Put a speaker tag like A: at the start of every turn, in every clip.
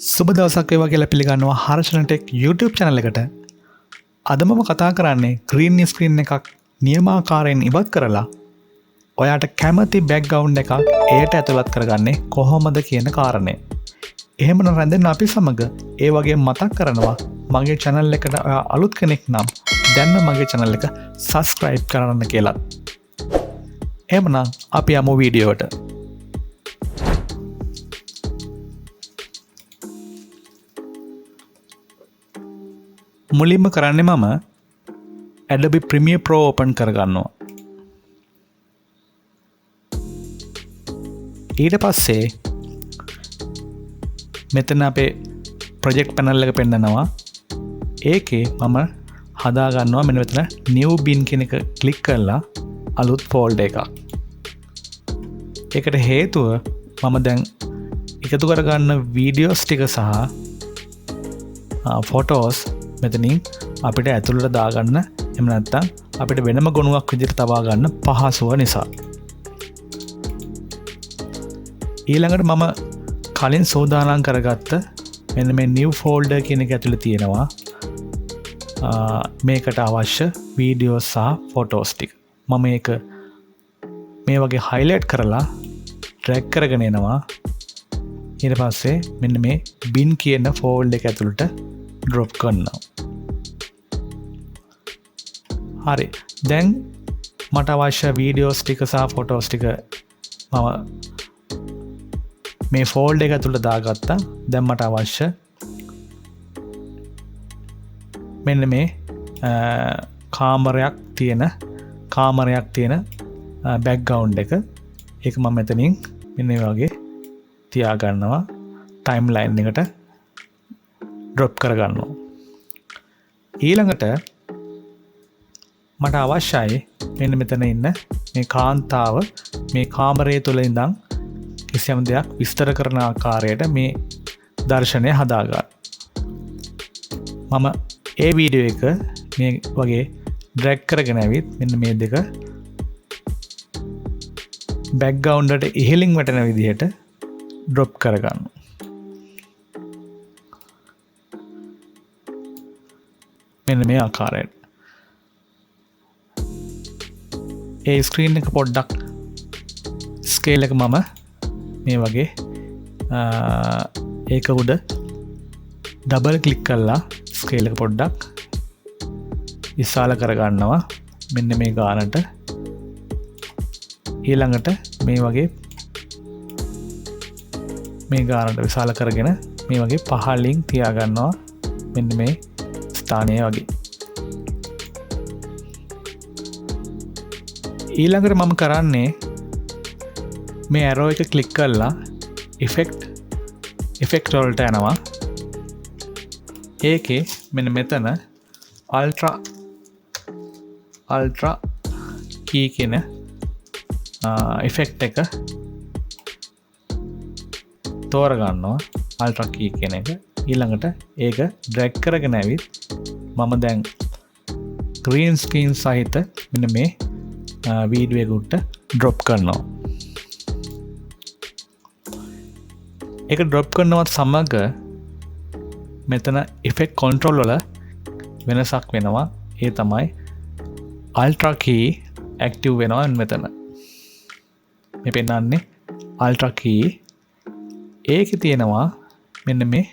A: සුබ දවසක් වේවා කියලා පිළිගන්නවා හර්ෂණ ටෙක් YouTube channel එකට. අද මම කතා කරන්නේ green screen එකක් නියමාකාරයෙන් ඉවත් කරලා ඔයාට කැමති background එකක් එයට ඇතුළත් කරගන්නේ කොහොමද කියන කාරණය. එහෙමනම් රැඳෙන්න අපි සමග ඒ වගේ මතක් කරනවා මගේ channel එකට ඔයා අලුත් කෙනෙක් නම් දැන්ම මගේ channel එක subscribe කරන්න කියලා. එහෙමනම් අපි යමු වීඩියෝවට. මුලින්ම කරන්නේ මම Adobe Premiere Pro open කරගන්නවා. ඊට පස්සේ මෙතන අපේ project panel එක පෙන්නනවා. ඒකේ මම හදා ගන්නවා මෙන්න මෙතන new bin කියන එක ක්ලික් කරලා අලුත් folder එකක්. ඒකට හේතුව මම දැන් එකතු කරගන්න videos ටික සහ photos මෙතනින් අපිට ඇතුළට දාගන්න එහෙම නැත්නම් අපිට වෙනම ගොනුවක් විදිහට තබා ගන්න පහසුව නිසා. ඊළඟට මම කලින් සෝදානම් කරගත්ත මෙන්න මේ new folder කියන එක ඇතුළේ තියෙනවා මේකට අවශ්‍ය වීඩියෝ සහ ෆොටෝස් ටික. මම මේක මේ වගේ highlight කරලා drag කරගෙන එනවා. ඊට පස්සේ මෙන්න මේ bin කියන folder එක ඇතුළට drop කරනවා. හරි. දැන් මට අවශ්‍ය වීඩියෝස් ටික සහ ෆොටෝස් ටික මම මේ ෆෝල්ඩර් එක ඇතුළට දාගත්තා. දැන් මට අවශ්‍ය මෙන්න මේ කාමරයක් තියෙන බෑග්ග්‍රවුන්ඩ් එක. ඒක මම මෙතනින් මෙන්න මේ වගේ තියාගන්නවා. ටයිම්ලයින් එකට ඩ්‍රොප් කරගන්නවා. ඊළඟට මට අවශ්‍යයි මෙන්න මෙතන ඉන්න මේ කාන්තාව මේ කාමරයේ තුල ඉඳන් කිසියම් දෙයක් විස්තර කරන ආකාරයට මේ දර්ශනය හදාගන්න. මම ඒ වීඩියෝ එක මේ වගේ ඩ්‍රැග් කරගෙන ඇවිත් මෙන්න මේ දෙක බෑග්ග්‍රවුන්ඩ් එකට ඉහළින් වැටෙන විදිහට ඩ්‍රොප් කරගන්න. මෙන්න මේ ආකාරයට. ඒ ස්ක්‍රීන් එක පොඩ්ඩක් ස්කේල් එක මම මේ වගේ ඒක උඩ ඩබල් ක්ලික් කරලා ස්කේල් එක පොඩ්ඩක් විශාල කරගන්නවා. මෙන්න මේ ගානට. ඊළඟට මේ වගේ මේ ගානට විශාල කරගෙන මේ වගේ පහළින් තියාගන්නවා. මෙන්න මේ ස්ථානය වගේ. ඊළඟට මම කරන්නේ මේ ඇරෝ එක ක්ලික් කරලා ඉෆෙක්ට් වලට යනවා. ඒකේ මෙන්න මෙතන අල්ට්‍රා කී කියන ඉෆෙක්ට් එක තෝරගන්නවා. අල්ට්‍රා කී කියන එක. ඊළඟට ඒක ඩ්‍රැග් කරගෙන ඇවිත් මම දැන් green screen සහිත මෙන්න මේ වීඩියෝ එකට ඩ්‍රොප් කරනවා. ඒක ඩ්‍රොප් කරනවත් සමග මෙතන ඉෆෙක්ට් කන්ට්‍රෝල් වල වෙනසක් වෙනවා. ඒ තමයි අල්ට්‍රා කී ඇක්ටිව් වෙනවා මෙතන. මේ පෙන්නන්නේ අල්ට්‍රා කී. ඒකේ තියෙනවා මෙන්න මේ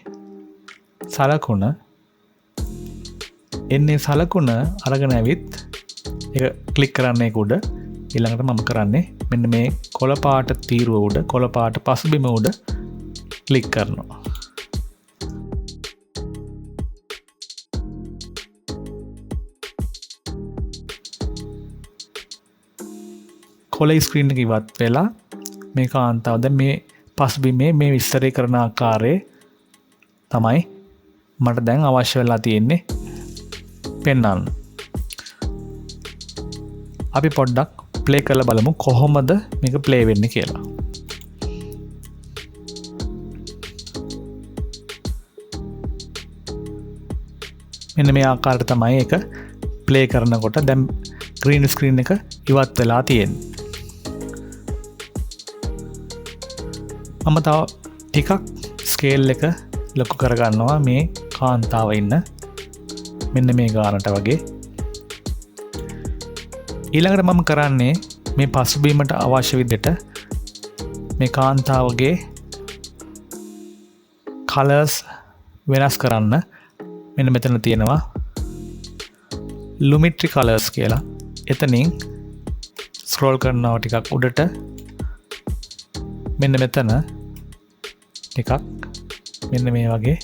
A: සලකුණ. එන්නේ සලකුණ අරගෙන ඇවිත් ඒක ක්ලික් කරන්නේ උඩ. ඊළඟට මම කරන්නේ මෙන්න මේ කොළ පාට තීරුව උඩ කොළ පාට පසුබිම උඩ ක්ලික් කරනවා. කොළ ස්ක්‍රීන් එක ඉවත් වෙලා මේ කාන්තාව දැන් මේ පසුබිමේ මේ විස්තරය කරන ආකාරයේ තමයි මට දැන් අවශ්‍ය වෙලා තියෙන්නේ පෙන්වන්න. අපි පොඩ්ඩක් ප්ලේ කරලා බලමු කොහොමද මේක ප්ලේ වෙන්නේ කියලා. මෙන්න මේ ආකාරයට තමයි ඒක ප්ලේ කරනකොට දැන් green screen එක ඉවත් වෙලා තියෙන්නේ. මම තව ටිකක් ස්කේල් එක ලොකු කරගන්නවා මේ කාන්තාව ඉන්න මෙන්න මේ ගානට වගේ. ඊළඟට මම කරන්නේ මේ පසුබීමට අවශ්‍ය විදිහට මේ කාන්තාවගේ කලර්ස් වෙනස් කරන්න මෙන්න මෙතන තියෙනවා ලුමිට්‍රි කලර්ස් කියලා. එතනින් ස්ක්‍රෝල් කරනවා ටිකක් උඩට මෙන්න මෙතන ටිකක් මෙන්න මේ වගේ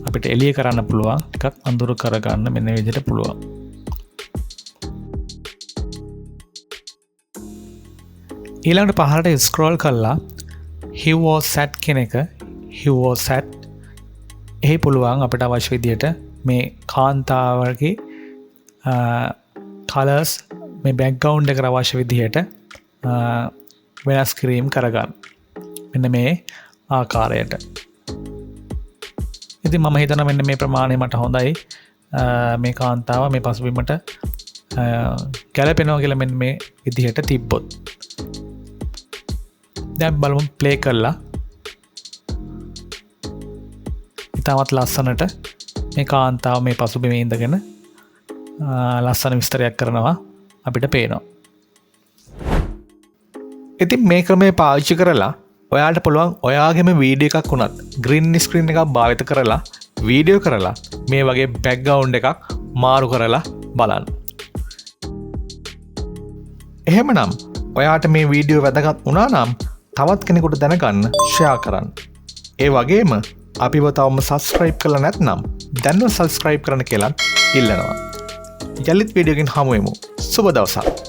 A: අපිට එළිය කරන්න පුළුවන්. ටිකක් අඳුරු කරගන්න මෙන්න මේ විදිහට පුළුවන්. ඊළඟට පහළට ස්ක්‍රෝල් කරලා he was sat කියන එක he was sat එහි පුළුවන් අපිට අවශ්‍ය විදිහට මේ කාන්තාවගේ කලර්ස් මේ බෑග්ග්‍රවුන්ඩ් එකට අවශ්‍ය විදිහට වෙනස් කිරීම කරගන්න. මෙන්න මේ ආකාරයට. ඉතින් මම හිතනවා මෙන්න මේ ප්‍රමාණය මට හොඳයි. මේ කාන්තාව මේ පසුබිමට ගැලපෙනවා කියලා මෙන්න මේ විදිහට තිබ්බොත්. දැන් බලමු ප්ලේ කරලා. ඉතාමත් ලස්සනට මේ කාන්තාව මේ පසුබිමේ ඉඳගෙන ලස්සන විස්තරයක් කරනවා අපිට පේනවා. ඉතින් මේ ක්‍රමය පාවිච්චි කරලා ඔයාලට පුළුවන් ඔයාගේම වීඩියෝ එකක් වුණත් ග්‍රීන් ස්ක්‍රීන් එකක් භාවිත කරලා වීඩියෝ කරලා මේ වගේ බෑග්ග්‍රවුන්ඩ් එකක් මාරු කරලා බලන්න. එහෙමනම් ඔයාට මේ වීඩියෝ වැදගත් වුණා නම් තවත් කෙනෙකුට දැනගන්න ෂෙයා කරන්න. ඒ වගේම අපිව තවම සබස්ක්‍රයිබ් කරලා නැත්නම් දැන්ව සබස්ක්‍රයිබ් කරන්න කියලා ඉල්ලනවා. යලිත් වීඩියෝකින් හමු වෙමු. සුබ දවසක්.